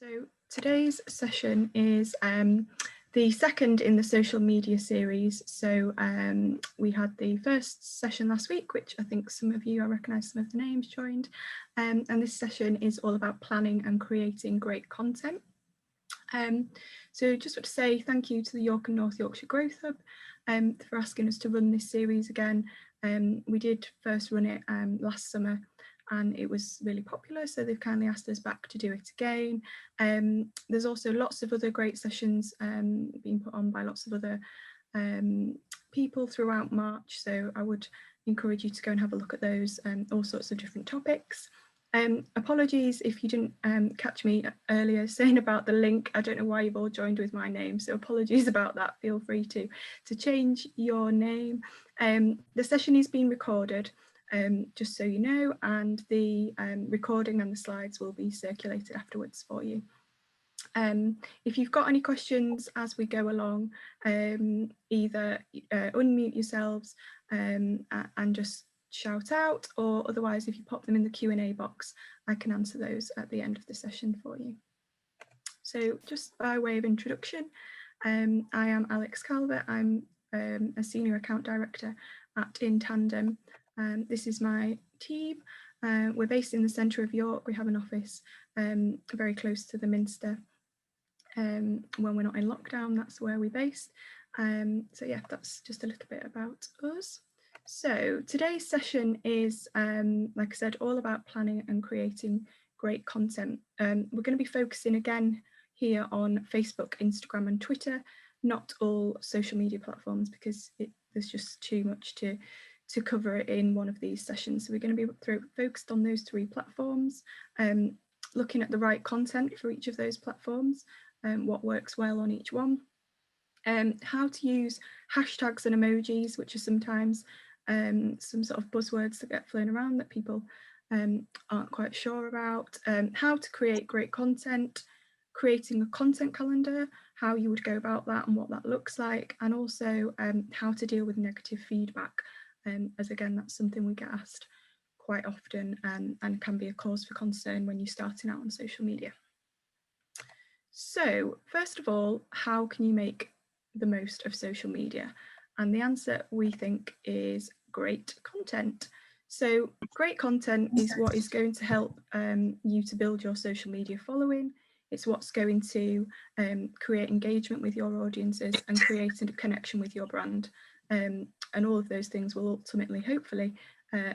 So today's session is the second in the social media series. So we had the first session last week, which I think some of you, I recognise some of the names joined. And this session is all about planning and creating great content. So just want to say thank you to the York and North Yorkshire Growth Hub for asking us to run this series again. We did first run it last summer and it was really popular, so they've kindly asked us back to do it again. There's also lots of other great sessions being put on by lots of other people throughout March, so I would encourage you to go and have a look at those, all sorts of different topics. Apologies if you didn't catch me earlier saying about the link. I don't know why you've all joined with my name, so apologies about that. Feel free to change your name. The session is being recorded, just so you know, and the recording and the slides will be circulated afterwards for you. If you've got any questions as we go along, either unmute yourselves and just shout out, or otherwise if you pop them in the Q&A box, I can answer those at the end of the session for you. So just by way of introduction, I am Alex Calvert. I'm a Senior Account Director at In Tandem. This is my team. We're based in the centre of York. We have an office very close to the Minster. When we're not in lockdown, that's where we're based. So yeah, that's just a little bit about us. So today's session is, like I said, all about planning and creating great content. We're going to be focusing again here on Facebook, Instagram and Twitter, not all social media platforms because there's just too much to cover in one of these sessions. So we're going to be focused on those three platforms, looking at the right content for each of those platforms, what works well on each one, how to use hashtags and emojis, which are sometimes some sort of buzzwords that get flown around that people aren't quite sure about, how to create great content, creating a content calendar, how you would go about that and what that looks like, and also how to deal with negative feedback, as again, that's something we get asked quite often and can be a cause for concern when you're starting out on social media. So first of all, how can you make the most of social media? And the answer, we think, is great content. So great content is what is going to help you to build your social media following. It's what's going to create engagement with your audiences and create a connection with your brand. And all of those things will ultimately, hopefully,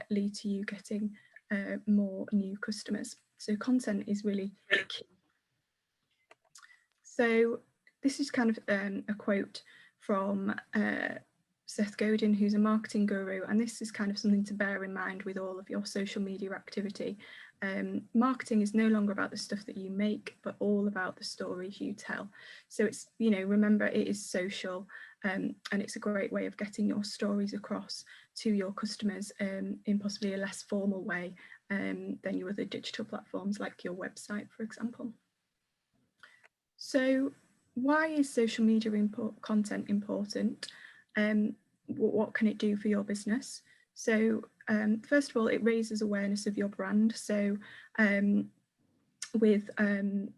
lead to you getting more new customers. So content is really key. So this is kind of a quote from Seth Godin, who's a marketing guru, and this is kind of something to bear in mind with all of your social media activity. Marketing is no longer about the stuff that you make, but all about the stories you tell. So it's, you know, remember it is social, and it's a great way of getting your stories across to your customers in possibly a less formal way than your other digital platforms like your website, for example. So why is social media content important? What can it do for your business? So first of all, it raises awareness of your brand. So with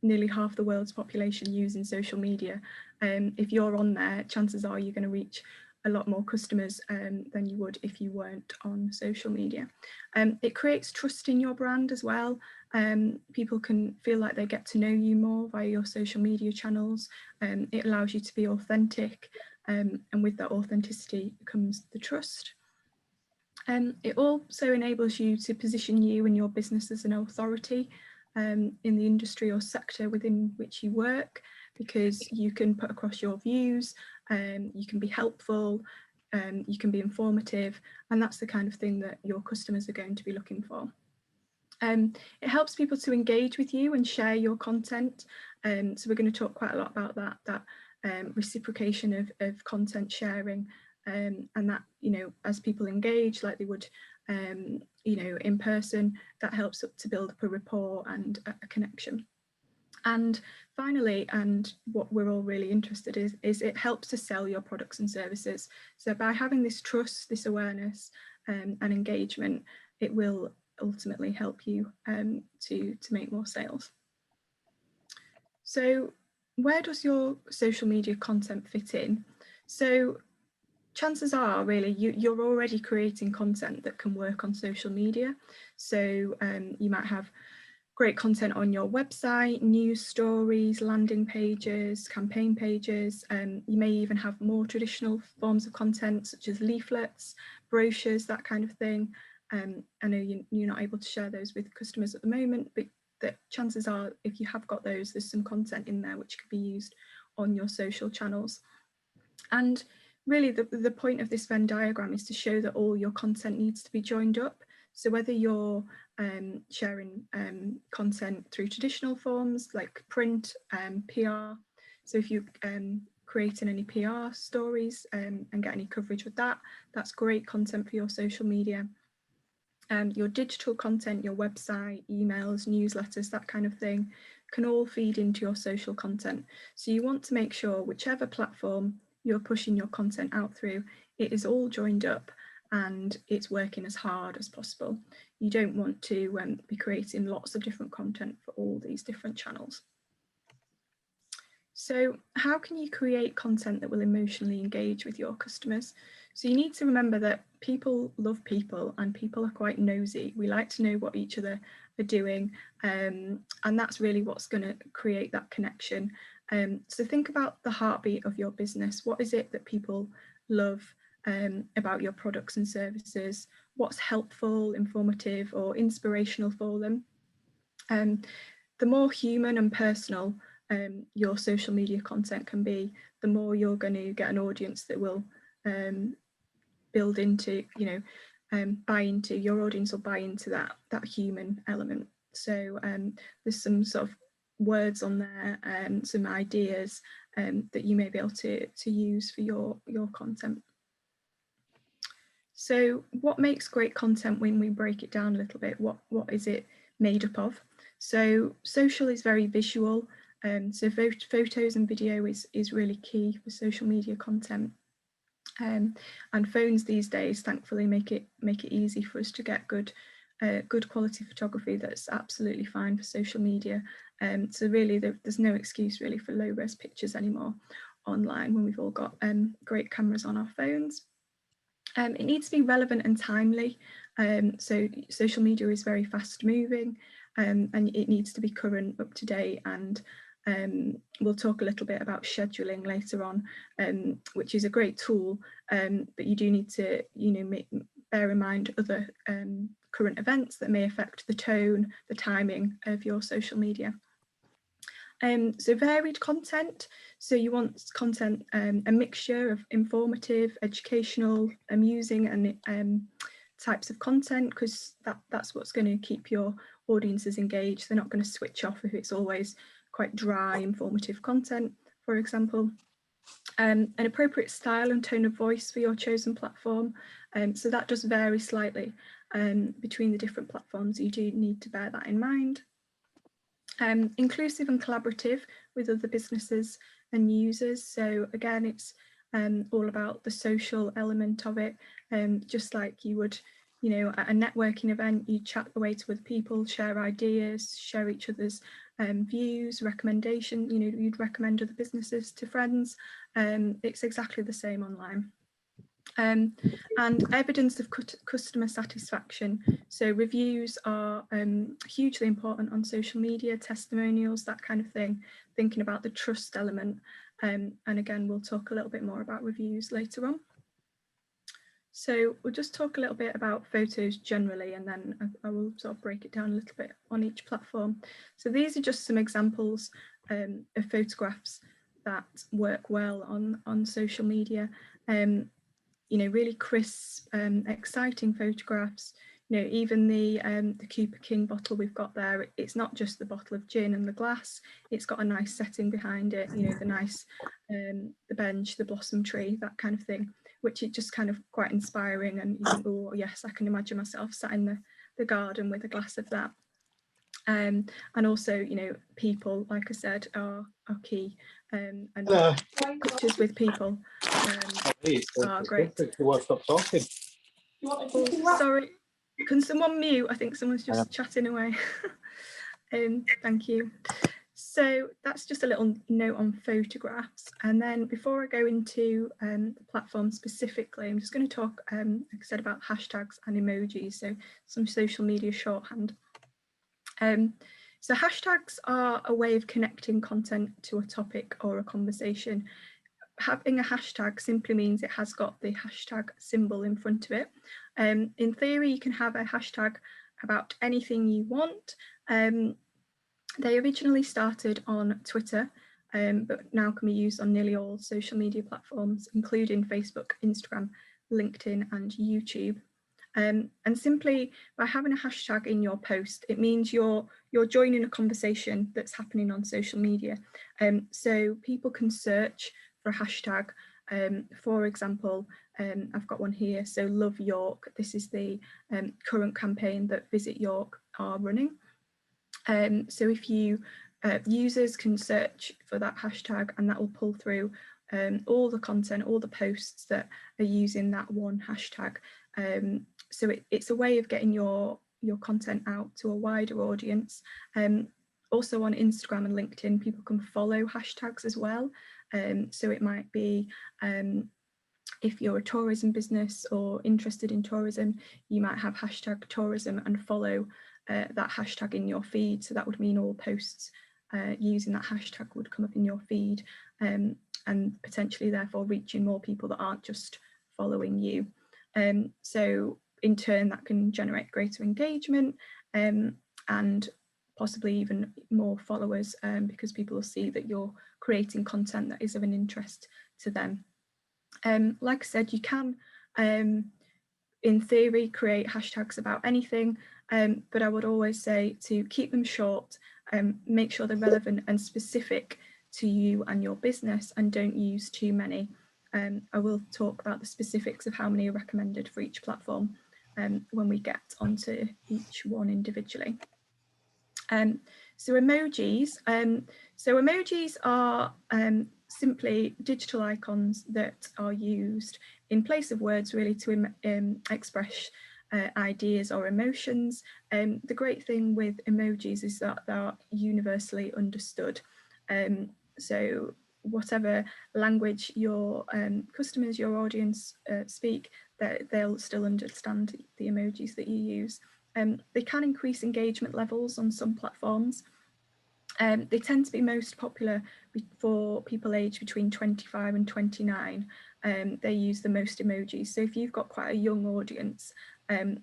nearly half the world's population using social media, if you're on there, chances are you're going to reach a lot more customers than you would if you weren't on social media. It creates trust in your brand as well. People can feel like they get to know you more via your social media channels. It allows you to be authentic, and with that authenticity comes the trust. It also enables you to position you and your business as an authority in the industry or sector within which you work, because you can put across your views, you can be helpful, you can be informative, and that's the kind of thing that your customers are going to be looking for. It helps people to engage with you and share your content. So we're going to talk quite a lot about that reciprocation of content sharing, and that, you know, as people engage like they would, you know, in person, that helps to build up a rapport and a connection. And finally, and what we're all really interested in, is it helps to sell your products and services. So by having this trust, this awareness and engagement, it will ultimately help you to make more sales. So where does your social media content fit in? So chances are really you're already creating content that can work on social media. So you might have great content on your website, news stories, landing pages, campaign pages. You may even have more traditional forms of content such as leaflets, brochures, that kind of thing. I know you're not able to share those with customers at the moment, but the chances are if you have got those, there's some content in there which could be used on your social channels. And really the point of this Venn diagram is to show that all your content needs to be joined up. So whether you're sharing content through traditional forms like print, PR, so if you creating any PR stories and get any coverage with that, that's great content for your social media. Your digital content, your website, emails, newsletters, that kind of thing can all feed into your social content. So you want to make sure whichever platform you're pushing your content out through, it is all joined up and it's working as hard as possible. You don't want to be creating lots of different content for all these different channels. So how can you create content that will emotionally engage with your customers? So you need to remember that people love people and people are quite nosy. We like to know what each other are doing, and that's really what's going to create that connection. So think about the heartbeat of your business. What is it that people love about your products and services? What's helpful, informative, or inspirational for them? The more human and personal your social media content can be, the more you're going to get an audience that will build into, buy into, your audience will buy into that human element. So there's some sort of words on there, some ideas that you may be able to use for your content. So what makes great content when we break it down a little bit? What is it made up of? So social is very visual. So photos and video is really key for social media content. And phones these days, thankfully, make it easy for us to get good quality photography that's absolutely fine for social media. So really, there's no excuse really for low-res pictures anymore online when we've all got great cameras on our phones. It needs to be relevant and timely. So social media is very fast moving and it needs to be current, up to date, and we'll talk a little bit about scheduling later on, which is a great tool, but you do need to, bear in mind other current events that may affect the tone, the timing of your social media. So varied content. So you want content, a mixture of informative, educational, amusing, and types of content, because that's what's going to keep your audiences engaged. They're not going to switch off if it's always quite dry, informative content, for example. An appropriate style and tone of voice for your chosen platform. So that does vary slightly between the different platforms. You do need to bear that in mind. Inclusive and collaborative with other businesses and users. So again, it's all about the social element of it. Just like you would, at a networking event, you chat away to other people, share ideas, share each other's views, recommendations. You'd recommend other businesses to friends. It's exactly the same online. And evidence of customer satisfaction. So reviews are hugely important on social media, testimonials, that kind of thing, thinking about the trust element. And again, we'll talk a little bit more about reviews later on. So we'll just talk a little bit about photos generally, and then I will sort of break it down a little bit on each platform. So these are just some examples of photographs that work well on social media. Really crisp, exciting photographs. Even the Cooper King bottle we've got there, it's not just the bottle of gin and the glass, it's got a nice setting behind it, the nice, the bench, the blossom tree, that kind of thing, which is just kind of quite inspiring, and you think, oh yes, I can imagine myself sat in the garden with a glass of that. And also, people, like I said, are key, and pictures with people are great. Stop talking. Oh, sorry, can someone mute? I think someone's just chatting away. Thank you. So that's just a little note on photographs. And then before I go into the platform specifically, I'm just going to talk, like I said, about hashtags and emojis, so some social media shorthand. So hashtags are a way of connecting content to a topic or a conversation. Having a hashtag simply means it has got the hashtag symbol in front of it. In theory, you can have a hashtag about anything you want. They originally started on Twitter, but now can be used on nearly all social media platforms, including Facebook, Instagram, LinkedIn, and YouTube. And simply by having a hashtag in your post, it means you're joining a conversation that's happening on social media. So people can search for a hashtag. For example, I've got one here. So Love York. This is the current campaign that Visit York are running. So if you users can search for that hashtag, and that will pull through all the content, all the posts that are using that one hashtag. So it's a way of getting your content out to a wider audience. Also on Instagram and LinkedIn, people can follow hashtags as well. So it might be if you're a tourism business or interested in tourism, you might have hashtag tourism and follow that hashtag in your feed. So that would mean all posts using that hashtag would come up in your feed, and potentially therefore reaching more people that aren't just following you. So in turn, that can generate greater engagement and possibly even more followers, because people will see that you're creating content that is of an interest to them. Like I said, you can, in theory, create hashtags about anything, but I would always say to keep them short, make sure they're relevant and specific to you and your business, and don't use too many. I will talk about the specifics of how many are recommended for each platform when we get onto each one individually. So emojis. So emojis are simply digital icons that are used in place of words, really, to express ideas or emotions. The great thing with emojis is that they are universally understood. So whatever language your customers, your audience speak, they'll still understand the emojis that you use. They can increase engagement levels on some platforms. They tend to be most popular for people aged between 25 and 29. They use the most emojis. So if you've got quite a young audience,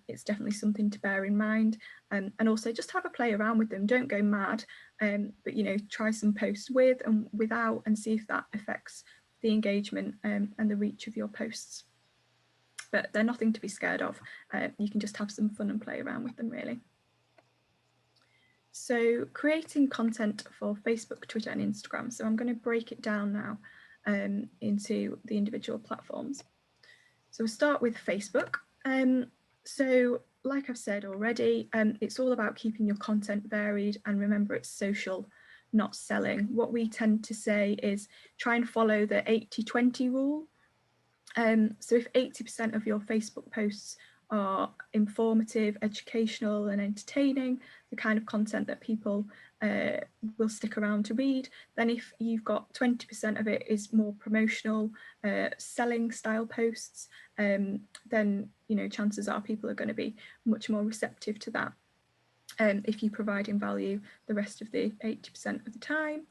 it's definitely something to bear in mind. And also just have a play around with them. Don't go mad, but try some posts with and without, and see if that affects the engagement and the reach of your posts. But they're nothing to be scared of. You can just have some fun and play around with them, really. So creating content for Facebook, Twitter and Instagram. So I'm going to break it down now into the individual platforms. So we'll start with Facebook. So like I've said already, it's all about keeping your content varied, and remember, it's social, not selling. What we tend to say is try and follow the 80-20 rule. So if 80% of your Facebook posts are informative, educational and entertaining, the kind of content that people will stick around to read, then if you've got 20% of it is more promotional, selling style posts, then chances are people are going to be much more receptive to that. If you're providing value the rest of the 80% of the time.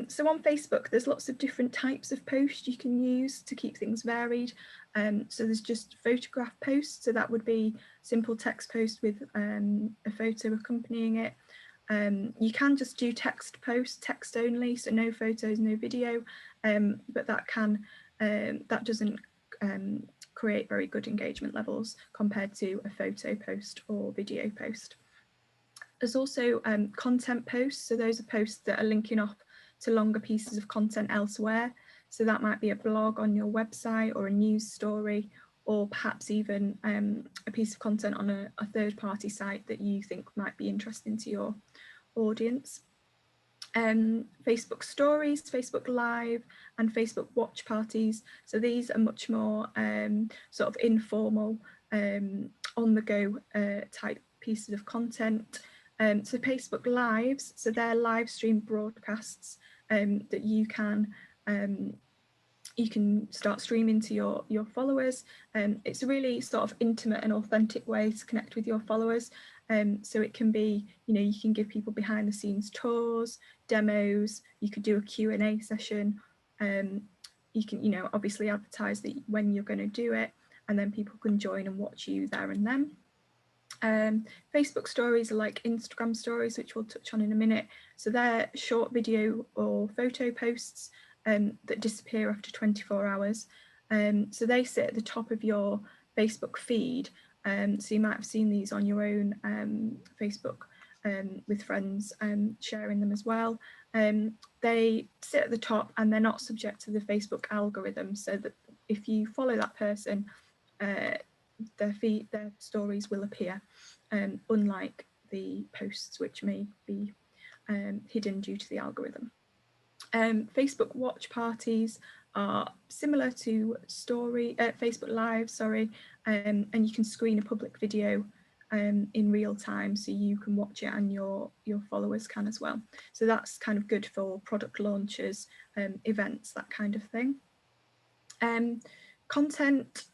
So on Facebook, there's lots of different types of posts you can use to keep things varied. So there's just photograph posts, so that would be simple text post with a photo accompanying it. You can just do text posts, text only, so no photos, no video, but that doesn't create very good engagement levels compared to a photo post or video post. There's also content posts, so those are posts that are linking up to longer pieces of content elsewhere. So that might be a blog on your website or a news story, or perhaps even a piece of content on a third-party site that you think might be interesting to your audience. Facebook stories, Facebook Live and Facebook watch parties. So these are much more sort of informal, on the go type pieces of content. So Facebook Lives, so they're live stream broadcasts that you can start streaming to your followers. It's a really sort of intimate and authentic way to connect with your followers. So it can be, you can give people behind the scenes tours, demos, you could do a Q&A session. You can, obviously advertise that when you're going to do it, and then people can join and watch you there and then. Facebook stories are like Instagram stories, which we'll touch on in a minute. So they're short video or photo posts that disappear after 24 hours. So they sit at the top of your Facebook feed. So you might have seen these on your own Facebook with friends sharing them as well. They sit at the top and they're not subject to the Facebook algorithm, so that if you follow that person, their stories will appear, unlike the posts which may be hidden due to the algorithm. Facebook watch parties are similar to Facebook Live, and you can screen a public video in real time, so you can watch it and your followers can as well. So that's kind of good for product launches, events, that kind of thing. Content,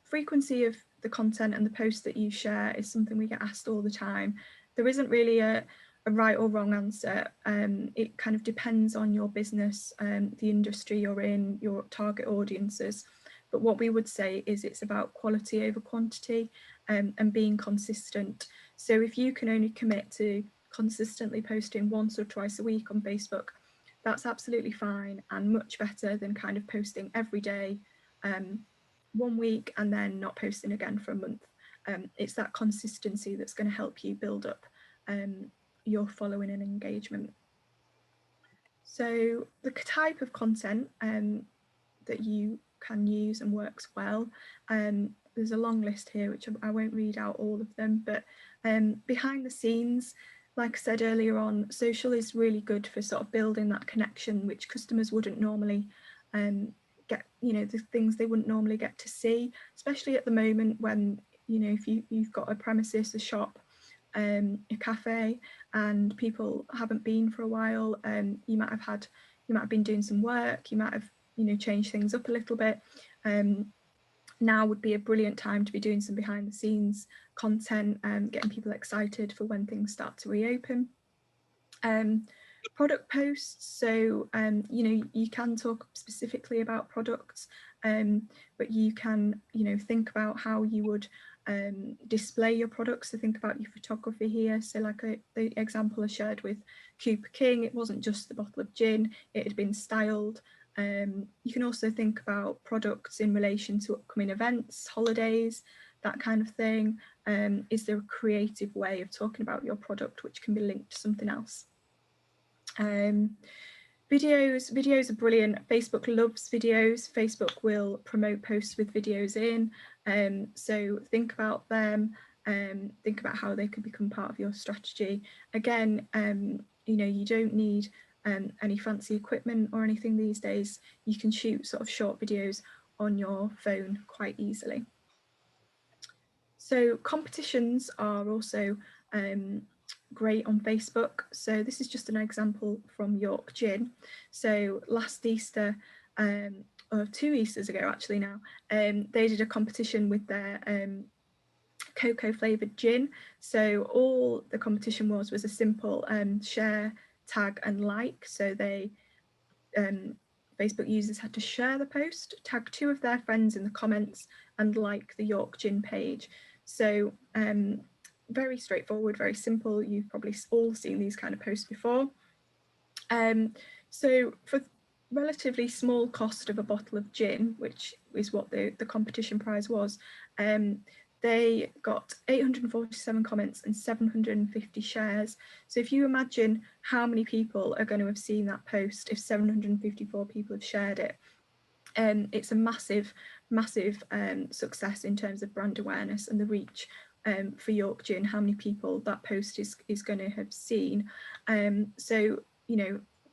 frequency of the content and the posts that you share is something we get asked all the time. There isn't really a right or wrong answer. It kind of depends on your business, the industry you're in, your target audiences. But what we would say is it's about quality over quantity, and being consistent. So if you can only commit to consistently posting once or twice a week on Facebook, that's absolutely fine and much better than kind of posting every day 1 week and then not posting again for a month. It's that consistency that's going to help you build up your following and engagement. So the type of content that you can use and works well, there's a long list here which I won't read out all of them, but behind the scenes, like I said earlier on, social is really good for sort of building that connection which customers wouldn't normally get, the things they wouldn't normally get to see, especially at the moment when, if you've got a premises, a shop, a cafe, and people haven't been for a while, you might have been doing some work, you might have, changed things up a little bit. Now would be a brilliant time to be doing some behind the scenes content, getting people excited for when things start to reopen. Product posts, so you can talk specifically about products, but you can think about how you would display your products. So think about your photography here. So like the example I shared with Cooper King, it wasn't just the bottle of gin, it had been styled. You can also think about products in relation to upcoming events, holidays, that kind of thing. Is there a creative way of talking about your product which can be linked to something else? Videos are brilliant. Facebook loves videos. Facebook will promote posts with videos in. So think about them. Think about how they could become part of your strategy. Again, you don't need any fancy equipment or anything these days. You can shoot sort of short videos on your phone quite easily. So competitions are also great on Facebook. So this is just an example from York Gin. So last Easter, or 2 Easters ago actually now, they did a competition with their cocoa flavoured gin. So all the competition was a simple share, tag and like. So they Facebook users had to share the post, tag 2 of their friends in the comments and like the York Gin page. So very straightforward, very simple. You've probably all seen these kind of posts before. So for relatively small cost of a bottle of gin, which is what the competition prize was, they got 847 comments and 750 shares. So if you imagine how many people are going to have seen that post if 754 people have shared it, it's a massive success in terms of brand awareness and the reach for York Gin, how many people that post is going to have seen. So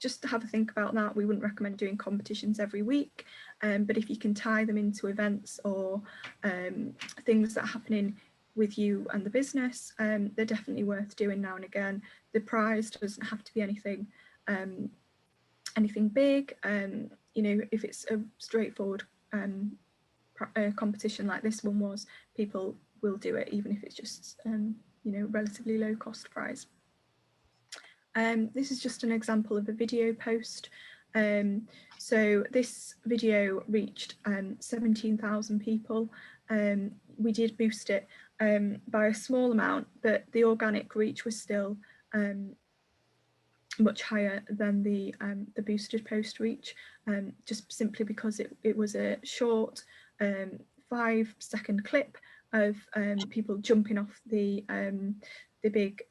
just have a think about that. We wouldn't recommend doing competitions every week, but if you can tie them into events or things that are happening with you and the business. They're definitely worth doing now and again. The prize doesn't have to be anything big. You know, if it's a straightforward competition like this one was, people will do it, even if it's just you know, relatively low cost prize. This is just an example of a video post. So this video reached 17,000 people. We did boost it by a small amount, but the organic reach was still much higher than the boosted post reach, just simply because it was a short 5-second clip of people jumping off the big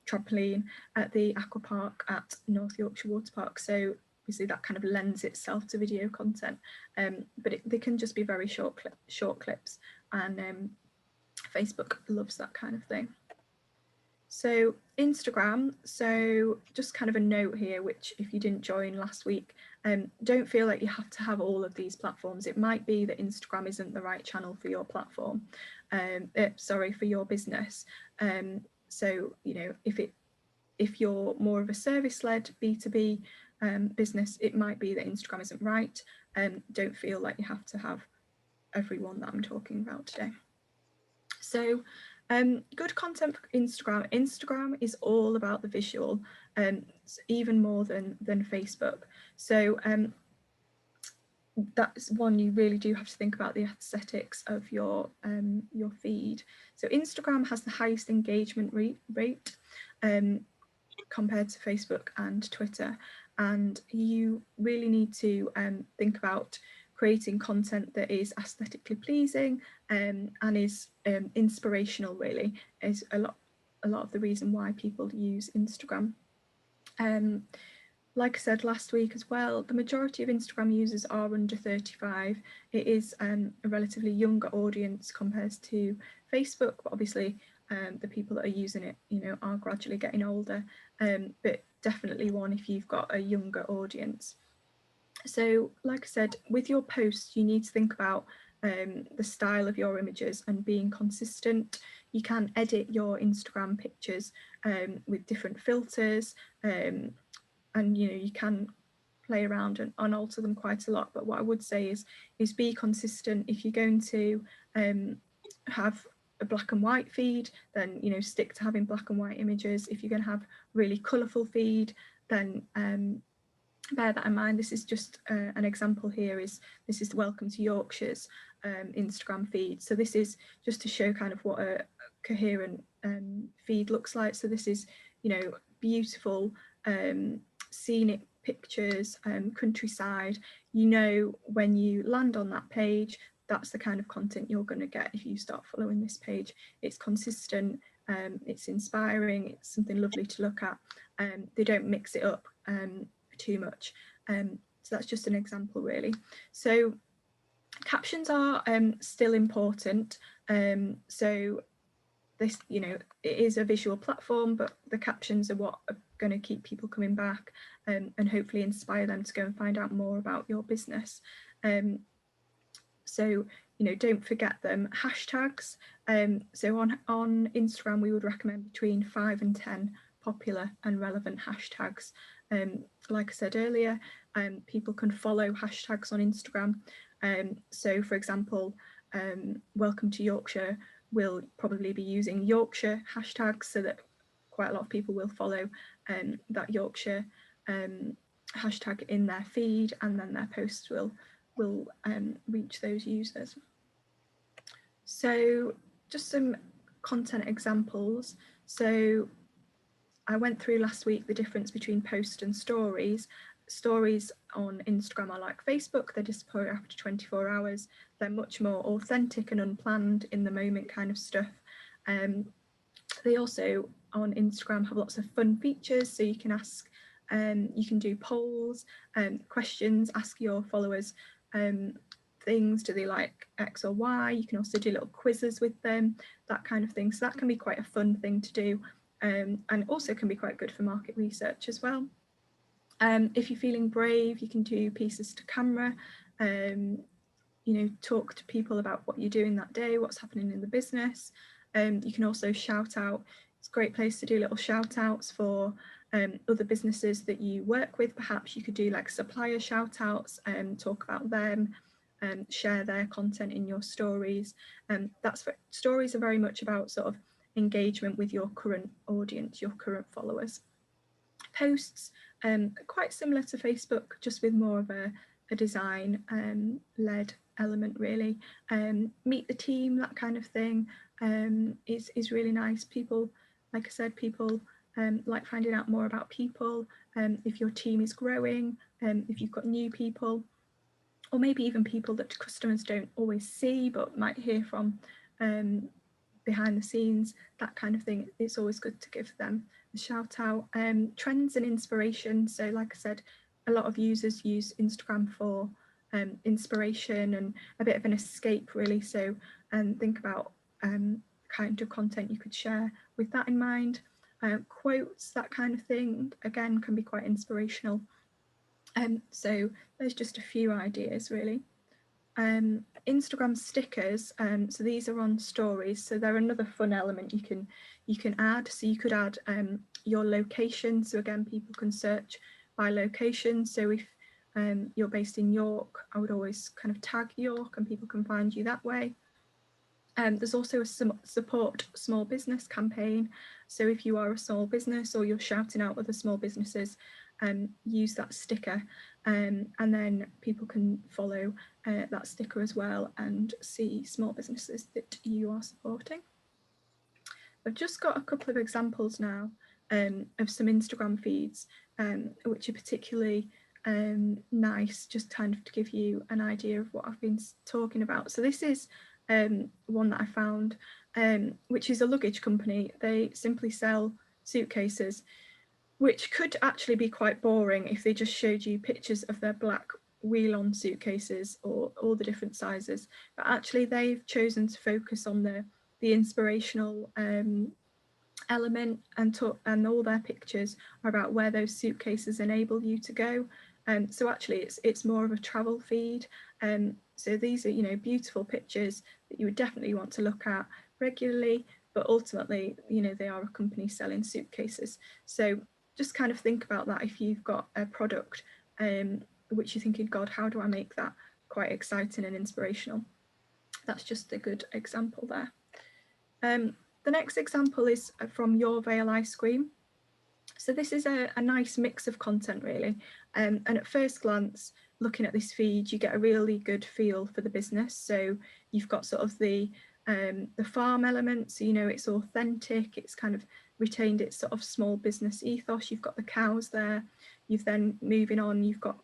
trampoline at the aqua park at North Yorkshire Water Park. So obviously that kind of lends itself to video content, but they can just be very short clips, and Facebook loves that kind of thing. So Instagram, so just kind of a note here, which if you didn't join last week, don't feel like you have to have all of these platforms. It might be that Instagram isn't the right channel for your platform, sorry, for your business. So, you know, if you're more of a service-led B2B business, it might be that Instagram isn't right. Don't feel like you have to have everyone that I'm talking about today. So good content for Instagram. Instagram is all about the visual, even more than Facebook. So that's one you really do have to think about the aesthetics of your feed. So Instagram has the highest engagement rate compared to Facebook and Twitter, and you really need to think about creating content that is aesthetically pleasing and is inspirational. Really, is a lot of the reason why people use Instagram. Like I said last week as well, the majority of Instagram users are under 35. It is a relatively younger audience compared to Facebook, but obviously the people that are using it, you know, are gradually getting older, but definitely one if you've got a younger audience. So like I said, with your posts, you need to think about the style of your images and being consistent. You can edit your Instagram pictures with different filters, and you know, you can play around and alter them quite a lot. But what I would say is be consistent. If you're going to have a black and white feed, then, you know, stick to having black and white images. If you're going to have really colourful feed, then bear that in mind. This is just an example here. This is Welcome to Yorkshire's Instagram feed. So this is just to show kind of what a coherent feed looks like. So this is, you know, beautiful scenic pictures, countryside. You know, when you land on that page, that's the kind of content you're going to get if you start following this page. It's consistent, it's inspiring, it's something lovely to look at. They don't mix it up too much. So that's just an example, really. So captions are still important. So this, you know, it is a visual platform, but the captions are what are going to keep people coming back and hopefully inspire them to go and find out more about your business. So, you know, don't forget them. Hashtags. So on Instagram, we would recommend between 5 and 10 popular and relevant hashtags. Like I said earlier, people can follow hashtags on Instagram. So for example, Welcome to Yorkshire will probably be using Yorkshire hashtags, so that quite a lot of people will follow that Yorkshire hashtag in their feed, and then their posts will reach those users. So just some content examples. So I went through last week the difference between post and stories. Stories on Instagram are like Facebook, they disappear after 24 hours. They're much more authentic and unplanned, in the moment kind of stuff. They also on Instagram have lots of fun features, so you can ask, you can do polls, questions, ask your followers things, do they like X or Y? You can also do little quizzes with them, that kind of thing. So that can be quite a fun thing to do, and also can be quite good for market research as well. If you're feeling brave, you can do pieces to camera, you know, talk to people about what you're doing that day, what's happening in the business. You can also shout out. It's a great place to do little shout outs for other businesses that you work with. Perhaps you could do like supplier shout outs and talk about them, share their content in your stories. Stories are very much about sort of engagement with your current audience, your current followers. Posts, quite similar to Facebook, just with more of a design led element really. Meet the team, that kind of thing, is really nice. People, like I said, people like finding out more about people, if your team is growing, if you've got new people, or maybe even people that customers don't always see but might hear from behind the scenes, that kind of thing. It's always good to give them a shout out. Trends and inspiration. So like I said, a lot of users use Instagram for inspiration and a bit of an escape really. So think about kind of content you could share with that in mind. Quotes, that kind of thing, again, can be quite inspirational. So there's just a few ideas really. Instagram stickers, so these are on stories, so they're another fun element you can add. So you could add your location, so again people can search by location. So if you're based in York, I would always kind of tag York and people can find you that way. There's also a support small business campaign. So if you are a small business or you're shouting out other small businesses, use that sticker, and then people can follow that sticker as well and see small businesses that you are supporting. I've just got a couple of examples now of some Instagram feeds which are particularly nice, just kind of to give you an idea of what I've been talking about. So this is one that I found, which is a luggage company. They simply sell suitcases, which could actually be quite boring if they just showed you pictures of their black wheel-on suitcases or all the different sizes. But actually they've chosen to focus on the inspirational element, and all their pictures are about where those suitcases enable you to go. So actually it's more of a travel feed. So these are, you know, beautiful pictures that you would definitely want to look at regularly, but ultimately, you know, they are a company selling suitcases. So just kind of think about that if you've got a product which you're thinking, God, how do I make that quite exciting and inspirational? That's just a good example there. The next example is from Your Vale Ice Cream. So this is a nice mix of content really, and at first glance looking at this feed you get a really good feel for the business. So you've got sort of the farm element, so you know it's authentic, it's kind of retained its sort of small business ethos. You've got the cows there. You've then moving on, you've got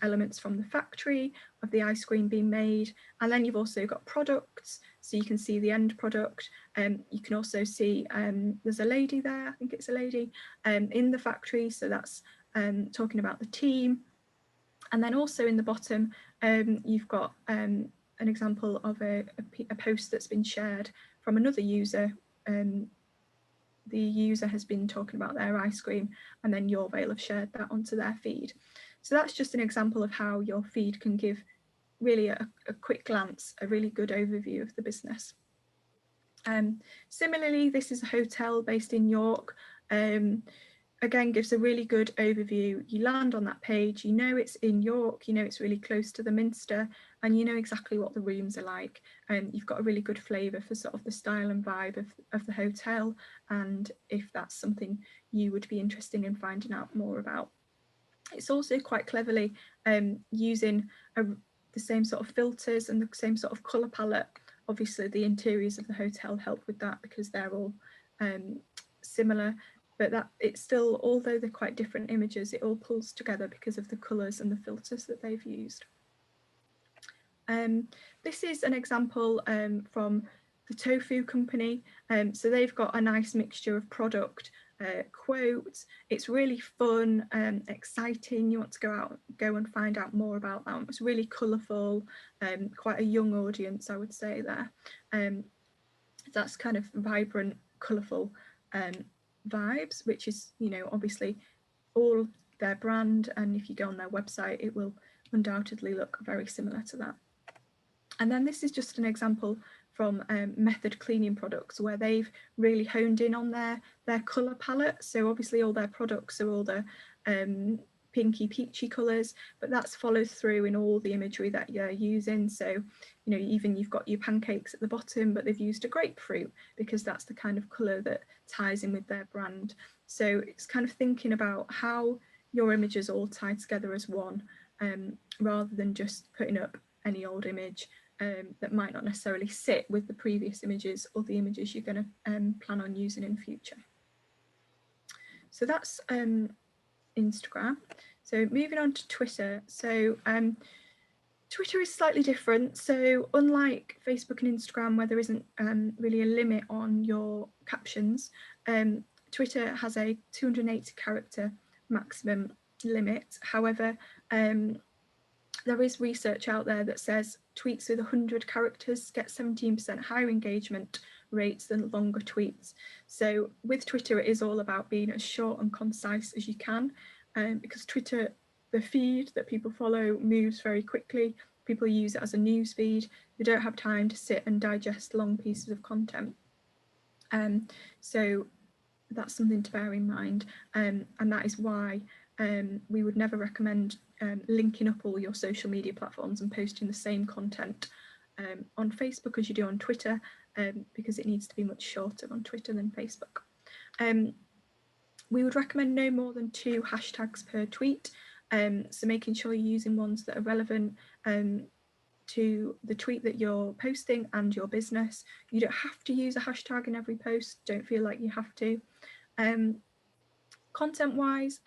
elements from the factory of the ice cream being made, and then you've also got products, so you can see the end product. You can also see there's a lady there, I think it's a lady, in the factory, so that's talking about the team. And then also in the bottom you've got an example of a post that's been shared from another user. The user has been talking about their ice cream, and then Your Vale have shared that onto their feed. So that's just an example of how your feed can give really a quick glance, a really good overview of the business. Similarly, this is a hotel based in York. Again, gives a really good overview. You land on that page, you know it's in York, you know it's really close to the Minster, and you know exactly what the rooms are like. And you've got a really good flavour for sort of the style and vibe of the hotel, and if that's something you would be interested in finding out more about. It's also quite cleverly using the same sort of filters and the same sort of colour palette. Obviously the interiors of the hotel help with that because they're all similar, but that it's still, although they're quite different images, it all pulls together because of the colours and the filters that they've used. This is an example from the tofu company. So they've got a nice mixture of product, quotes. It's really fun, exciting. You want to go and find out more about that. It's really colourful, quite a young audience, I would say there. That's kind of vibrant, colourful vibes, which is, you know, obviously all their brand, and if you go on their website it will undoubtedly look very similar to that. And then this is just an example from Method Cleaning Products, where they've really honed in on their colour palette. So obviously all their products are all the pinky peachy colours, but that's followed through in all the imagery that you're using. So, you know, even you've got your pancakes at the bottom, but they've used a grapefruit because that's the kind of colour that ties in with their brand. So it's kind of thinking about how your images all tie together as one, rather than just putting up any old image that might not necessarily sit with the previous images or the images you're going to plan on using in future. So that's Instagram. So moving on to Twitter. So Twitter is slightly different. So unlike Facebook and Instagram, where there isn't really a limit on your captions, Twitter has a 280 character maximum limit. However, there is research out there that says tweets with 100 characters get 17% higher engagement rates than longer tweets. So with Twitter, it is all about being as short and concise as you can, because Twitter, the feed that people follow moves very quickly. People use it as a news feed. They don't have time to sit and digest long pieces of content. So that's something to bear in mind. And that is why we would never recommend linking up all your social media platforms and posting the same content on Facebook as you do on Twitter, because it needs to be much shorter on Twitter than Facebook. We would recommend no more than 2 hashtags per tweet. So making sure you're using ones that are relevant to the tweet that you're posting and your business. You don't have to use a hashtag in every post. Don't feel like you have to. Content-wise,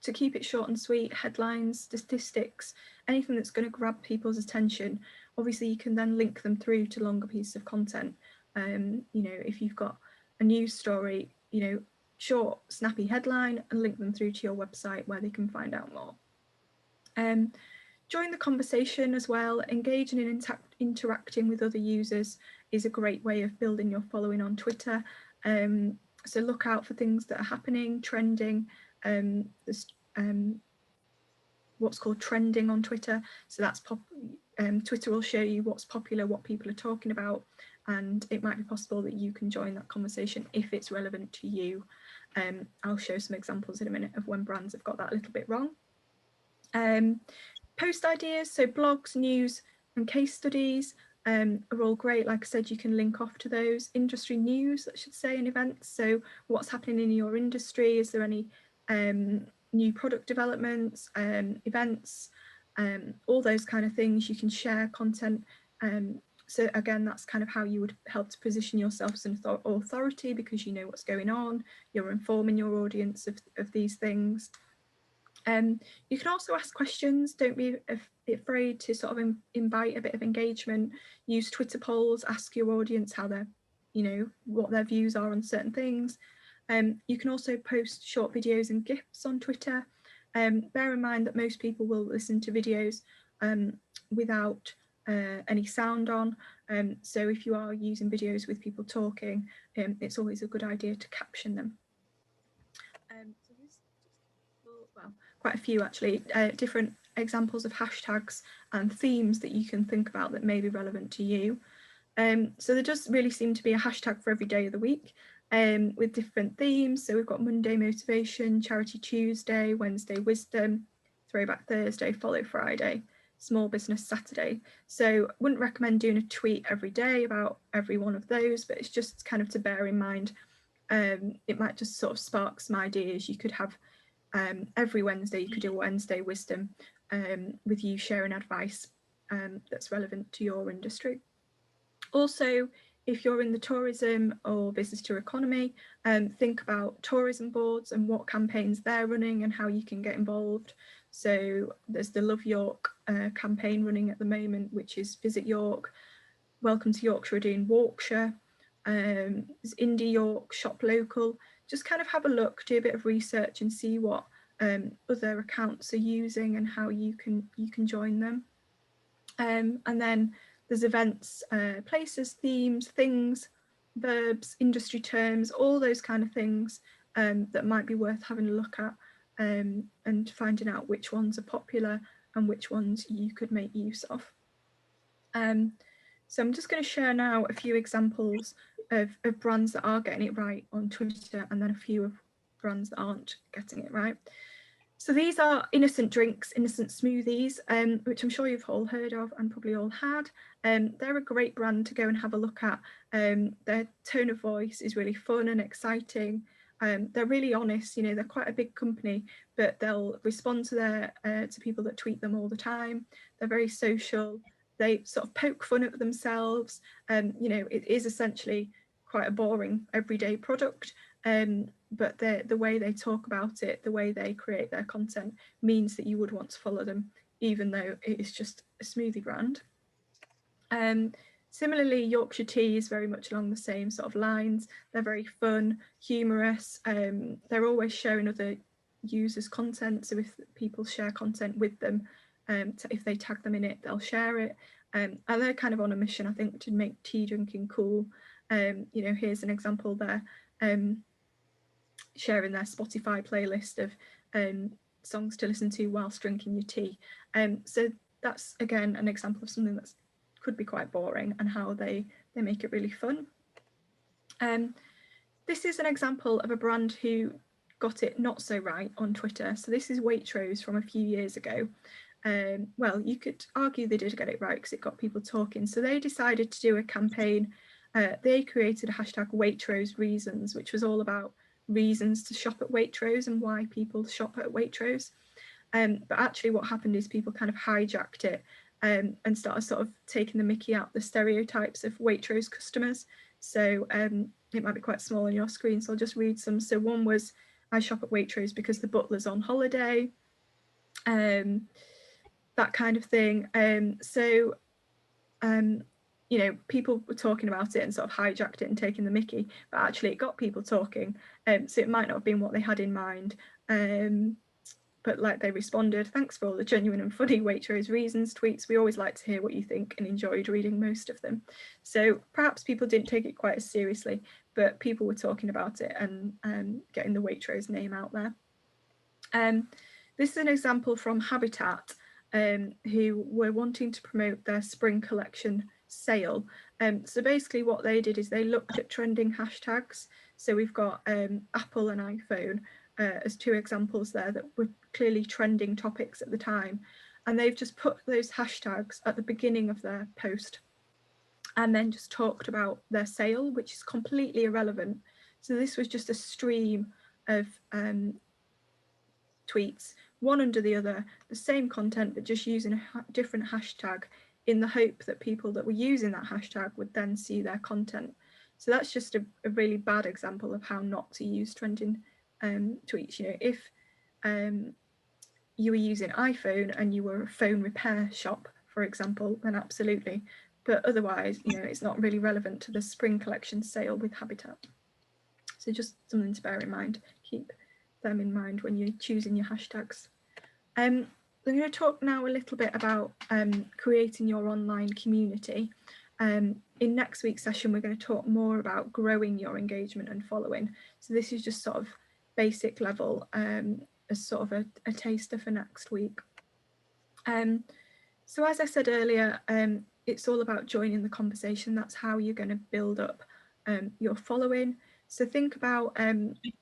to keep it short and sweet, headlines, statistics, anything that's going to grab people's attention. Obviously, you can then link them through to longer pieces of content. You know, if you've got a news story, you know, short, snappy headline and link them through to your website where they can find out more. Join the conversation as well. Engaging and interacting with other users is a great way of building your following on Twitter. So look out for things that are happening, trending. There's what's called trending on Twitter. So that's Twitter will show you what's popular, what people are talking about, and it might be possible that you can join that conversation if it's relevant to you. I'll show some examples in a minute of when brands have got that a little bit wrong. Post ideas, so blogs, news and case studies are all great. Like I said, you can link off to those. Industry news, I should say, and events. So what's happening in your industry? Is there any new product developments, events, all those kind of things? You can share content. So again, that's kind of how you would help to position yourself as an authority, because you know what's going on. You're informing your audience of these things. You can also ask questions. Don't be afraid to sort of invite a bit of engagement. Use Twitter polls, ask your audience how they're, you know, what their views are on certain things. You can also post short videos and GIFs on Twitter. Bear in mind that most people will listen to videos without any sound on. So if you are using videos with people talking, it's always a good idea to caption them. So there's well, quite a few actually, different examples of hashtags and themes that you can think about that may be relevant to you. So there does really seem to be a hashtag for every day of the week, with different themes. So we've got Monday motivation, Charity Tuesday, Wednesday wisdom, Throwback Thursday, Follow Friday, Small Business Saturday. So I wouldn't recommend doing a tweet every day about every one of those, but it's just kind of to bear in mind. It might just sort of spark some ideas. You could have every Wednesday, you could do a Wednesday wisdom with you sharing advice that's relevant to your industry. Also, if you're in the tourism or business to economy, think about tourism boards and what campaigns they're running and how you can get involved. So there's the Love York campaign running at the moment, which is Visit York, Welcome to Yorkshire, doing Walkshire. There's Indie York, Shop Local. Just kind of have a look, do a bit of research and see what other accounts are using and how you can join them. And then there's events, places, themes, things, verbs, industry terms, all those kind of things that might be worth having a look at and finding out which ones are popular and which ones you could make use of. So I'm just going to share now a few examples of brands that are getting it right on Twitter, and then a few of brands that aren't getting it right. So these are Innocent Drinks, Innocent Smoothies, which I'm sure you've all heard of and probably all had. They're a great brand to go and have a look at. Their tone of voice is really fun and exciting. They're really honest, you know, they're quite a big company, but they'll respond to to people that tweet them all the time. They're very social. They sort of poke fun at themselves. You know, it is essentially quite a boring everyday product. But the way they talk about it, the way they create their content means that you would want to follow them, even though it is just a smoothie brand. Similarly, Yorkshire Tea is very much along the same sort of lines. They're very fun, humorous. They're always sharing other users' content. So if people share content with them, if they tag them in it, they'll share it. And they're kind of on a mission, I think, to make tea drinking cool. You know, here's an example there. Sharing their Spotify playlist of songs to listen to whilst drinking your tea. So that's, again, an example of something that could be quite boring and how they make it really fun. This is an example of a brand who got it not so right on Twitter. So this is Waitrose from a few years ago. Well, you could argue they did get it right because it got people talking. So they decided to do a campaign. They created a hashtag Waitrose Reasons, which was all about reasons to shop at Waitrose and why people shop at Waitrose. But actually what happened is people kind of hijacked it and started sort of taking the mickey out the stereotypes of Waitrose customers. So it might be quite small on your screen, so I'll just read some. So one was, I shop at Waitrose because the butler's on holiday, that kind of thing. You know, people were talking about it and sort of hijacked it and taking the mickey, but actually it got people talking. So it might not have been what they had in mind. But like they responded, thanks for all the genuine and funny Waitrose Reasons tweets. We always like to hear what you think and enjoyed reading most of them. So perhaps people didn't take it quite as seriously, but people were talking about it and getting the Waitrose name out there. This is an example from Habitat, who were wanting to promote their spring collection sale. So basically what they did is they looked at trending hashtags. So we've got Apple and iPhone as two examples there that were clearly trending topics at the time. And they've just put those hashtags at the beginning of their post and then just talked about their sale, which is completely irrelevant. So this was just a stream of tweets, one under the other, the same content, but just using a different hashtag in the hope that people that were using that hashtag would then see their content. So that's just a really bad example of how not to use trending tweets. You know, if you were using iPhone and you were a phone repair shop, for example, then absolutely. But otherwise, you know, it's not really relevant to the spring collection sale with Habitat. So just something to bear in mind. Keep them in mind when you're choosing your hashtags. I'm going to talk now a little bit about creating your online community. In next week's session, we're going to talk more about growing your engagement and following. So this is just sort of basic level as sort of a taster for next week. So as I said earlier, it's all about joining the conversation. That's how you're going to build up your following. So think about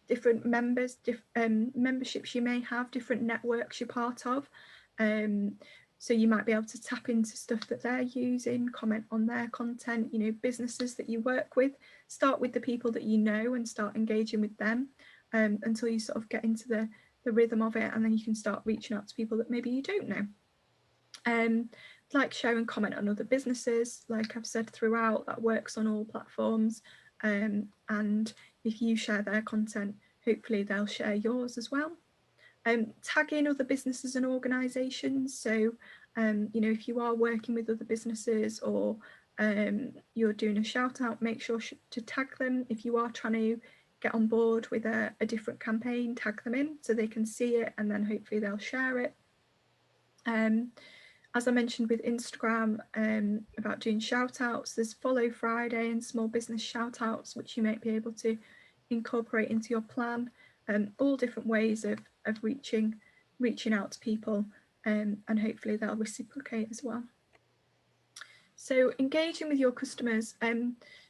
different members, memberships you may have, different networks you're part of. So you might be able to tap into stuff that they're using, comment on their content, you know, businesses that you work with. Start with the people that you know and start engaging with them until you sort of get into the rhythm of it, and then you can start reaching out to people that maybe you don't know. Like share and comment on other businesses, like I've said throughout, that works on all platforms. And if you share their content, hopefully they'll share yours as well. Tag in other businesses and organisations. So, you know, if you are working with other businesses or you're doing a shout out, make sure to tag them. If you are trying to get on board with a different campaign, tag them in so they can see it and then hopefully they'll share it. As I mentioned with Instagram about doing shout outs, there's Follow Friday and small business shout outs, which you might be able to incorporate into your plan. All different ways of reaching out to people and hopefully they'll reciprocate as well. So engaging with your customers.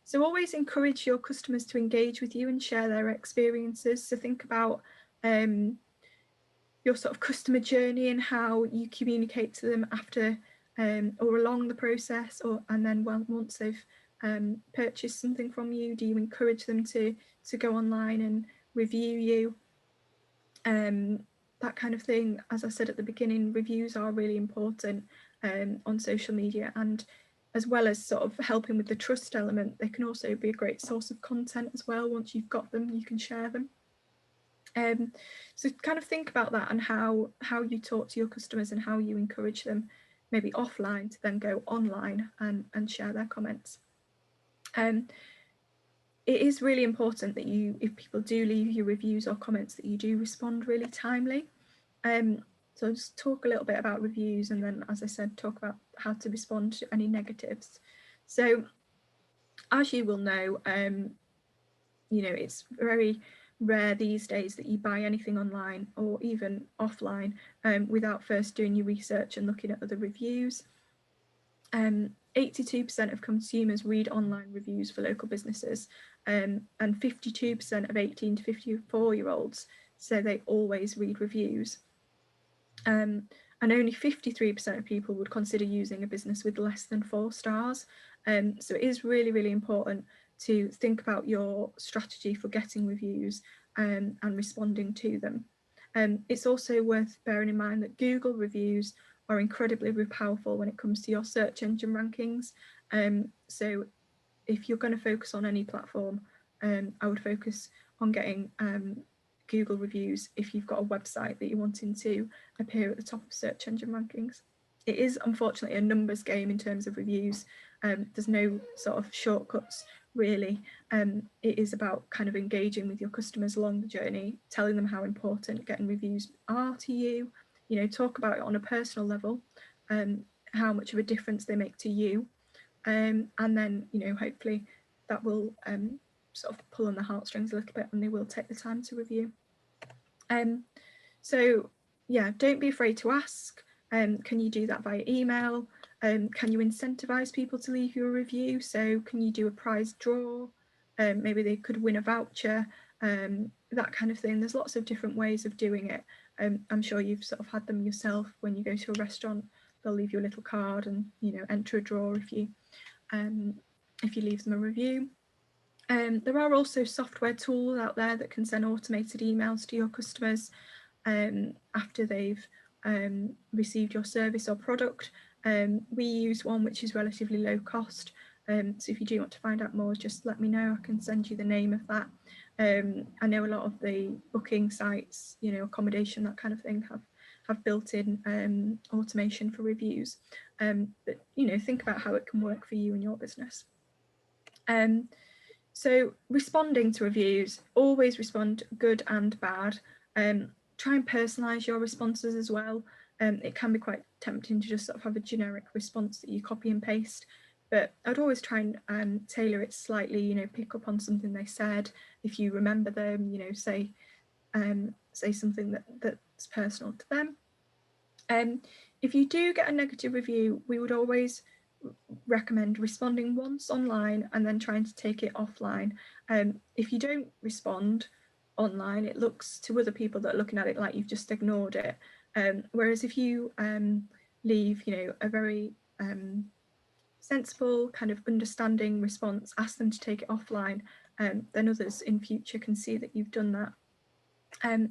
So always encourage your customers to engage with you and share their experiences. So think about your sort of customer journey and how you communicate to them after or along the process, and then once they've purchased something from you. Do you encourage them to go online and review you? That kind of thing. As I said at the beginning, reviews are really important on social media, and as well as sort of helping with the trust element, they can also be a great source of content as well. Once you've got them, you can share them. So kind of think about that and how you talk to your customers and how you encourage them, maybe offline, to then go online and share their comments. It is really important that you, if people do leave you reviews or comments, that you do respond really timely. So I'll just talk a little bit about reviews, and then, as I said, talk about how to respond to any negatives. So as you will know, you know, it's very rare these days that you buy anything online or even offline without first doing your research and looking at other reviews. 82% of consumers read online reviews for local businesses, and 52% of 18 to 54-year-olds say they always read reviews. And only 53% of people would consider using a business with less than 4 stars. So it is really, really important to think about your strategy for getting reviews and responding to them. It's also worth bearing in mind that Google reviews are incredibly powerful when it comes to your search engine rankings. So if you're going to focus on any platform, I would focus on getting Google reviews if you've got a website that you're wanting to appear at the top of search engine rankings. It is unfortunately a numbers game in terms of reviews. There's no sort of shortcuts really. It is about kind of engaging with your customers along the journey, telling them how important getting reviews are to you. You know, talk about it on a personal level, how much of a difference they make to you, and then, you know, hopefully that will sort of pull on the heartstrings a little bit, and they will take the time to review. So yeah, don't be afraid to ask. Can you do that via email? Can you incentivize people to leave you a review? So can you do a prize draw? Maybe they could win a voucher, that kind of thing. There's lots of different ways of doing it. I'm sure you've sort of had them yourself. When you go to a restaurant, they'll leave you a little card and, you know, enter a draw if you leave them a review. There are also software tools out there that can send automated emails to your customers after they've received your service or product. We use one which is relatively low cost. So if you do want to find out more, just let me know. I can send you the name of that. I know a lot of the booking sites, you know, accommodation, that kind of thing, have built-in automation for reviews. But, you know, think about how it can work for you and your business. So responding to reviews, always respond good and bad. Try and personalize your responses as well. It can be quite tempting to just sort of have a generic response that you copy and paste, but I'd always try and tailor it slightly, you know, pick up on something they said. If you remember them, you know, say something that's personal to them. If you do get a negative review, we would always recommend responding once online and then trying to take it offline. If you don't respond online, it looks to other people that are looking at it like you've just ignored it. Whereas if you leave, you know, a very sensible, kind of understanding response, ask them to take it offline, then others in future can see that you've done that.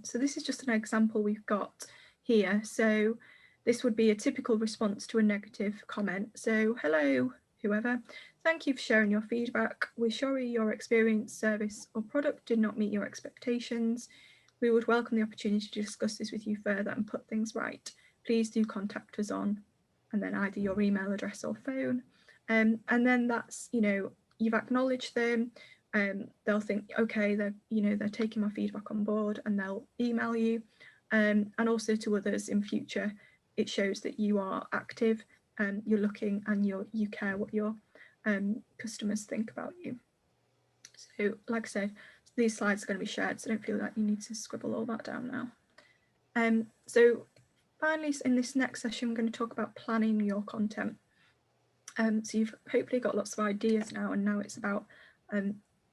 So this is just an example we've got here. So this would be a typical response to a negative comment. So, hello, whoever, thank you for sharing your feedback. We're sorry your experience, service or product did not meet your expectations. We would welcome the opportunity to discuss this with you further and put things right. Please do contact us on, and then either your email address or phone. And then that's, you know, you've acknowledged them. They'll think, okay, they're taking my feedback on board, and they'll email you. And also to others in future, it shows that you are active and you're looking and you care what your customers think about you. So like I said, these slides are going to be shared, so don't feel like you need to scribble all that down now. So finally, in this next session, I'm going to talk about planning your content. So you've hopefully got lots of ideas now, and now it's about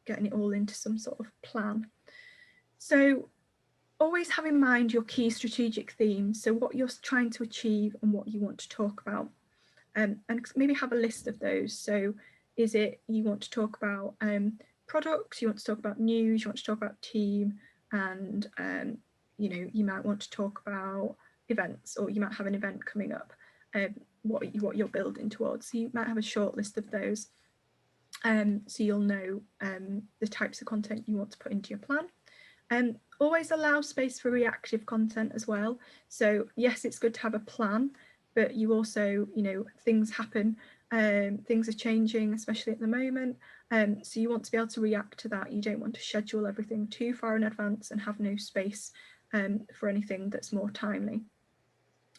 getting it all into some sort of plan. So always have in mind your key strategic themes, so what you're trying to achieve and what you want to talk about, and maybe have a list of those. So is it you want to talk about products, you want to talk about news, you want to talk about team, and you might want to talk about events, or you might have an event coming up, what you're building towards. So you might have a short list of those, so you'll know the types of content you want to put into your plan. Always allow space for reactive content as well. So yes, it's good to have a plan, but you also, things happen, things are changing, especially at the moment. So you want to be able to react to that. You don't want to schedule everything too far in advance and have no space for anything that's more timely.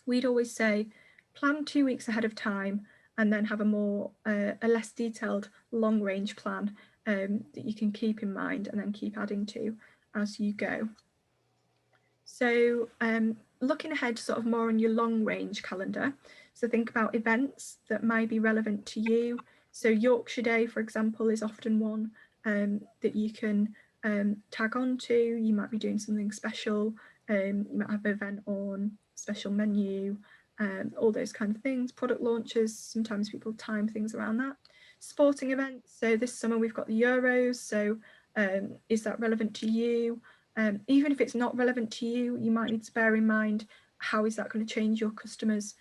We'd always say plan 2 weeks ahead of time, and then have a less detailed long range plan that you can keep in mind and then keep adding to as you go. So looking ahead sort of more on your long range calendar, so think about events that might be relevant to you. So Yorkshire Day, for example, is often one that you can tag on to. You might be doing something special, you might have an event on special menu, all those kind of things. Product launches, sometimes people time things around that. Sporting events, so this summer we've got the Euros, so is that relevant to you? Even if it's not relevant to you, you might need to bear in mind, how is that going to change your customers'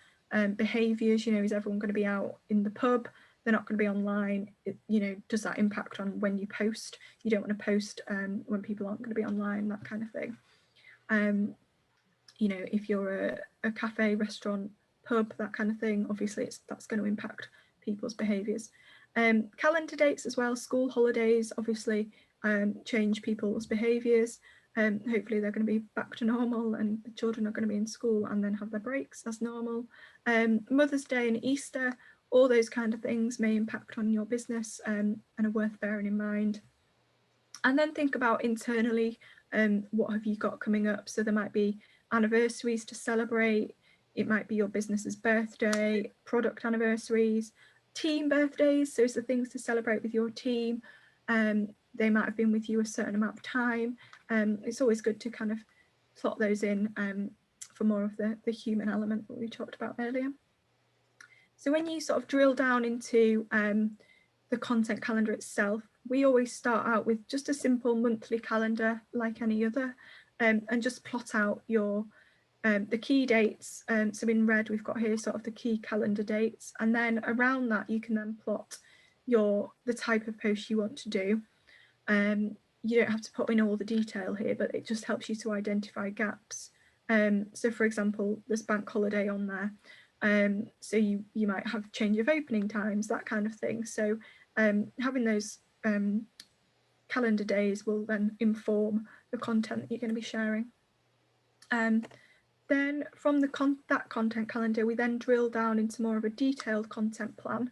behaviours? Is everyone going to be out in the pub? They're not going to be online. Does that impact on when you post? You don't want to post when people aren't going to be online, that kind of thing. If you're a cafe, restaurant, pub, that kind of thing, obviously that's going to impact people's behaviours. Calendar dates as well, school holidays obviously change people's behaviours. Hopefully they're going to be back to normal and the children are going to be in school and then have their breaks as normal. Mother's Day and Easter, all those kind of things may impact on your business and are worth bearing in mind. And then think about internally, what have you got coming up? So there might be anniversaries to celebrate. It might be your business's birthday, product anniversaries, team birthdays. So it's the things to celebrate with your team. They might have been with you a certain amount of time. It's always good to kind of plot those in for more of the human element that we talked about earlier. So when you sort of drill down into the content calendar itself, we always start out with just a simple monthly calendar like any other, and just plot out your the key dates. So in red we've got here sort of the key calendar dates, and then around that you can then plot the type of post you want to do. You don't have to put in all the detail here, but it just helps you to identify gaps. So for example, there's bank holiday on there, so you might have change of opening times, that kind of thing. So having those calendar days will then inform the content that you're going to be sharing. Then from that content calendar, we then drill down into more of a detailed content plan,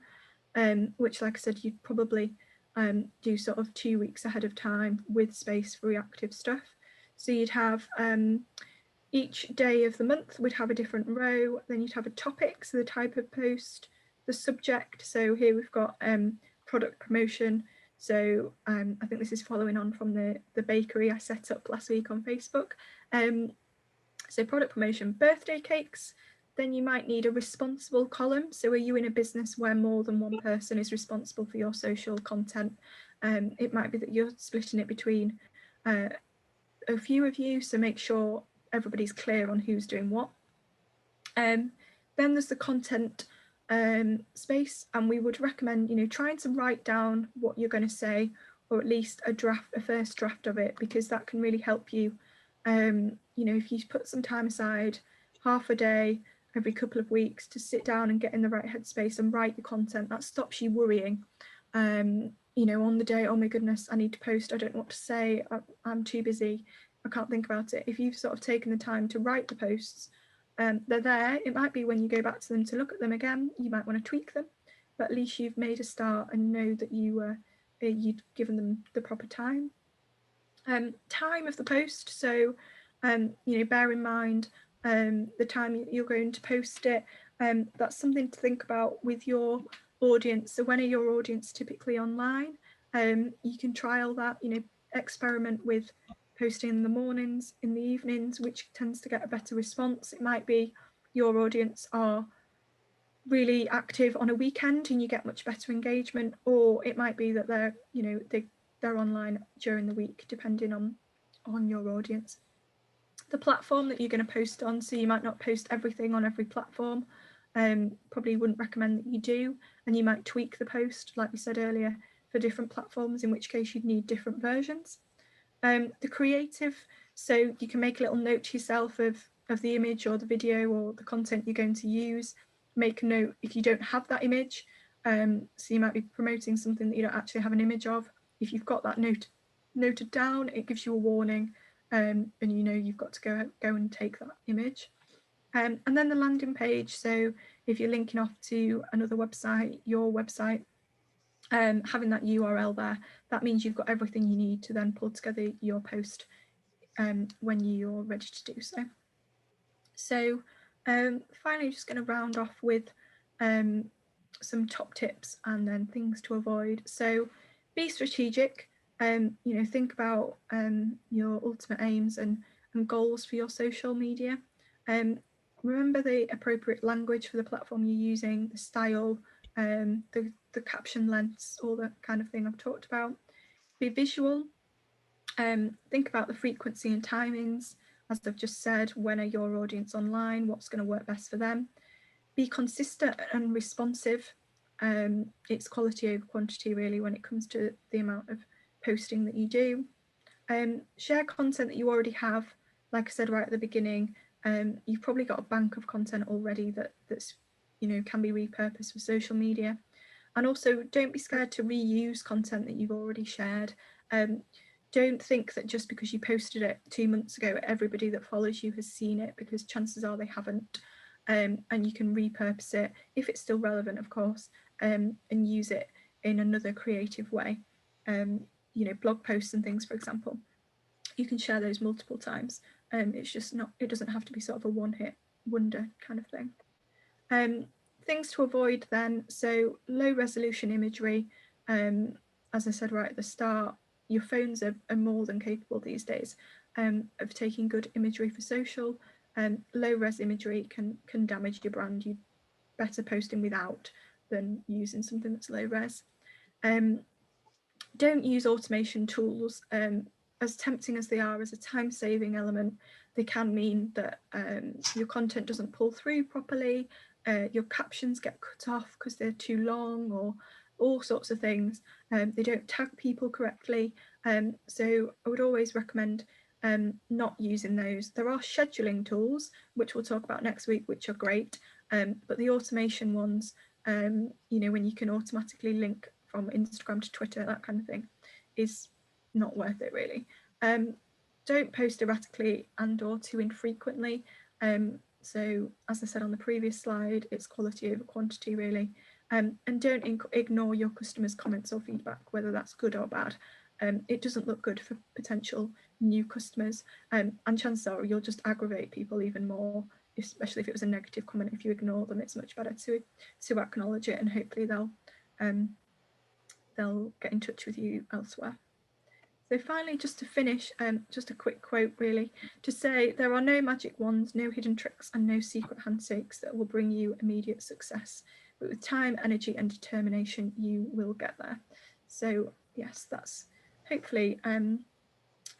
which, like I said, you'd probably do sort of 2 weeks ahead of time with space for reactive stuff. So you'd have each day of the month would have a different row, then you'd have a topic, so the type of post, the subject. So here we've got product promotion. So I think this is following on from the bakery I set up last week on Facebook. So product promotion, birthday cakes. Then you might need a responsible column. So are you in a business where more than one person is responsible for your social content? It might be that you're splitting it between a few of you, so make sure everybody's clear on who's doing what. Then there's the content space, and we would recommend trying to write down what you're going to say, or at least a first draft of it, because that can really help you. If you put some time aside, half a day every couple of weeks, to sit down and get in the right headspace and write the content, that stops you worrying on the day, oh my goodness, I need to post, I don't know what to say, I'm too busy, I can't think about it. If you've sort of taken the time to write the posts, they're there. It might be when you go back to them to look at them again, you might want to tweak them, but at least you've made a start and know that you'd given them the proper time. Time of the post, so bear in mind the time you're going to post it. That's something to think about with your audience. So when are your audience typically online? You can trial that, experiment with posting in the mornings, in the evenings, which tends to get a better response. It might be your audience are really active on a weekend and you get much better engagement, or it might be that they're online during the week, depending on your audience. The platform that you're going to post on, so you might not post everything on every platform. Probably wouldn't recommend that you do, and you might tweak the post, like we said earlier, for different platforms, in which case you'd need different versions. The creative, so you can make a little note to yourself of the image or the video or the content you're going to use. Make a note if you don't have that image. So you might be promoting something that you don't actually have an image of. If you've got that noted down, it gives you a warning, and you know you've got to go and take that image. And then the landing page. So if you're linking off to another website, your website, having that URL there, that means you've got everything you need to then pull together your post when you're ready to do so. So finally, just going to round off with some top tips and then things to avoid. So be strategic. Think about your ultimate aims and goals for your social media. Remember the appropriate language for the platform you're using, the style, the caption lengths, all that kind of thing I've talked about. Be visual. Think about the frequency and timings. As I've just said, when are your audience online? What's going to work best for them? Be consistent and responsive. It's quality over quantity, really, when it comes to the amount of posting that you do. Share content that you already have. Like I said right at the beginning, you've probably got a bank of content already that's can be repurposed for social media. And also, don't be scared to reuse content that you've already shared. Don't think that just because you posted it 2 months ago, everybody that follows you has seen it, because chances are they haven't. And you can repurpose it, if it's still relevant, of course, and use it in another creative way. Blog posts and things, for example, you can share those multiple times. It's just not, it doesn't have to be sort of a one-hit wonder kind of thing. Things to avoid then, so low resolution imagery. As I said right at the start, your phones are more than capable these days of taking good imagery for social. Low res imagery can damage your brand. You'd better posting without than using something that's low res. Don't use automation tools. As tempting as they are as a time-saving element, they can mean that your content doesn't pull through properly, your captions get cut off because they're too long, or all sorts of things. They don't tag people correctly. So I would always recommend not using those. There are scheduling tools, which we'll talk about next week, which are great, but the automation ones, when you can automatically link from Instagram to Twitter, that kind of thing, is not worth it, really. Don't post erratically and or too infrequently. So as I said on the previous slide, it's quality over quantity, really. And don't ignore your customers' comments or feedback, whether that's good or bad. It doesn't look good for potential new customers, and chances are you'll just aggravate people even more, especially if it was a negative comment. If you ignore them, it's much better to acknowledge it, and hopefully they'll get in touch with you elsewhere. So finally, just to finish, just a quick quote, really, to say there are no magic wands, no hidden tricks, and no secret handshakes that will bring you immediate success. But with time, energy, and determination, you will get there. So yes, that's hopefully a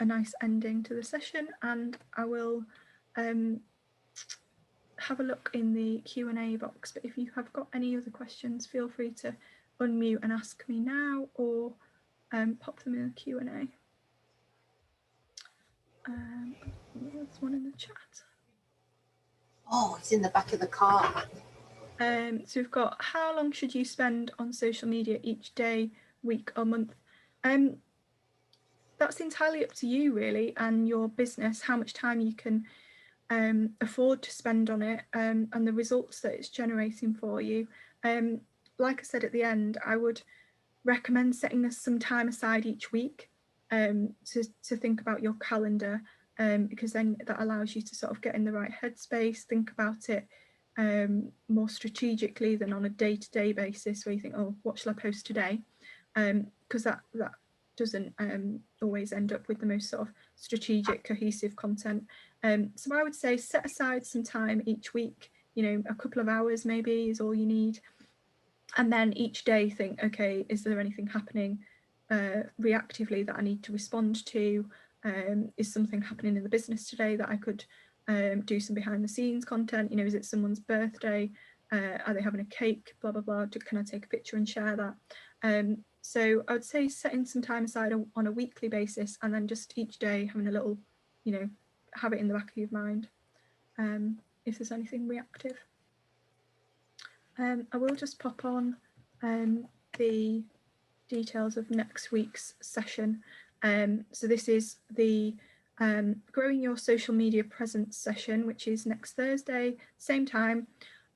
nice ending to the session, and I will have a look in the Q&A box. But if you have got any other questions, feel free to unmute and ask me now, or pop them in the Q&A. There's one in the chat. Oh, it's in the back of the car. So we've got, how long should you spend on social media each day, week or month? That's entirely up to you, really, and your business, how much time you can afford to spend on it, and the results that it's generating for you. Like I said at the end, I would recommend setting some time aside each week to think about your calendar, because then that allows you to sort of get in the right headspace, think about it more strategically than on a day-to-day basis where you think, oh, what shall I post today? Because that doesn't always end up with the most sort of strategic, cohesive content. So I would say set aside some time each week, you know, a couple of hours maybe is all you need. And then each day think, okay, is there anything happening reactively that I need to respond to? Is something happening in the business today that I could do some behind the scenes content? You know, is it someone's birthday? Are they having a cake? Blah, blah, blah. Can I take a picture and share that? So I would say setting some time aside on a weekly basis, and then just each day having a little, you know, have it in the back of your mind if there's anything reactive. I will just pop on the details of next week's session. So this is the Growing Your Social Media Presence session, which is next Thursday, same time.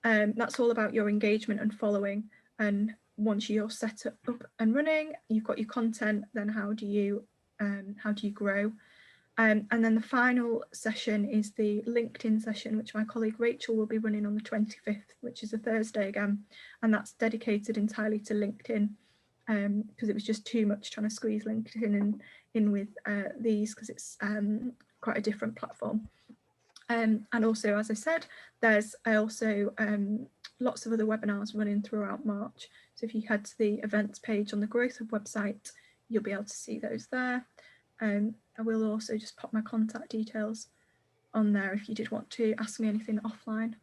That's all about your engagement and following. And once you're set up and running, you've got your content, then how do you grow? And then the final session is the LinkedIn session, which my colleague Rachel will be running on the 25th, which is a Thursday again. And that's dedicated entirely to LinkedIn, because it was just too much trying to squeeze LinkedIn in with these, because it's quite a different platform. And also, as I said, there's also lots of other webinars running throughout March. So if you head to the events page on the Growth Hub website, you'll be able to see those there. I will also just pop my contact details on there if you did want to ask me anything offline.